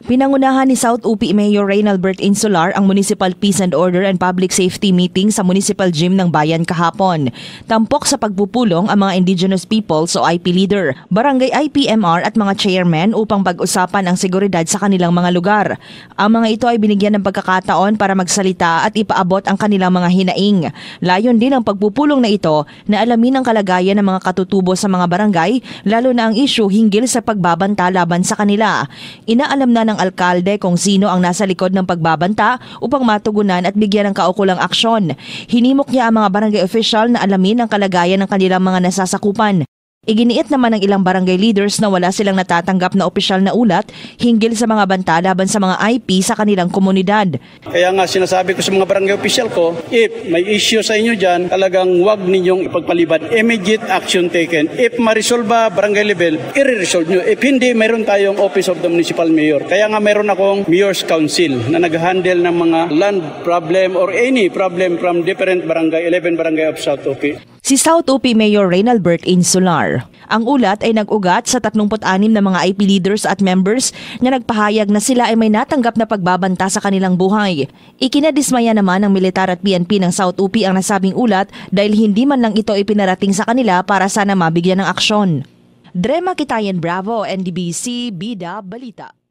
Pinangunahan ni South UP Mayor Reynalbert Insular ang Municipal Peace and Order and Public Safety Meeting sa Municipal Gym ng Bayan kahapon. Tampok sa pagpupulong ang mga Indigenous Peoples o IP leader, barangay IPMR at mga chairmen upang pag-usapan ang seguridad sa kanilang mga lugar. Ang mga ito ay binigyan ng pagkakataon para magsalita at ipaabot ang kanilang mga hinaing. Layon din ang pagpupulong na ito na alamin ang kalagayan ng mga katutubo sa mga barangay, lalo na ang issue hinggil sa pagbabanta laban sa kanila. Inaalam na ng alkalde kung sino ang nasa likod ng pagbabanta upang matugunan at bigyan ng kaukulang aksyon. Hinimok niya ang mga barangay official na alamin ang kalagayan ng kanilang mga nasasakupan. Iginiit naman ng ilang barangay leaders na wala silang natatanggap na opisyal na ulat hinggil sa mga banta laban sa mga IP sa kanilang komunidad. Kaya nga sinasabi ko sa mga barangay official ko, if may issue sa inyo dyan, talagang huwag ninyong ipagpalibad. Immediate action taken. If ma-resolve barangay level, i-resolve nyo. If hindi, meron tayong Office of the Municipal Mayor. Kaya nga meron akong Mayor's Council na nag-handle ng mga land problem or any problem from different barangay, 11 barangay of South UP. Si South UP Mayor Reynalbert Insular. Ang ulat ay nag-ugat sa 36 na mga IP leaders at members na nagpahayag na sila ay may natanggap na pagbabanta sa kanilang buhay. Ikinadismaya naman ng militar at PNP ng South UP ang nasabing ulat dahil hindi man lang ito ipinarating sa kanila para sana mabigyan ng aksyon. Drema Kitayan Bravo, NDBC, Bida, Balita.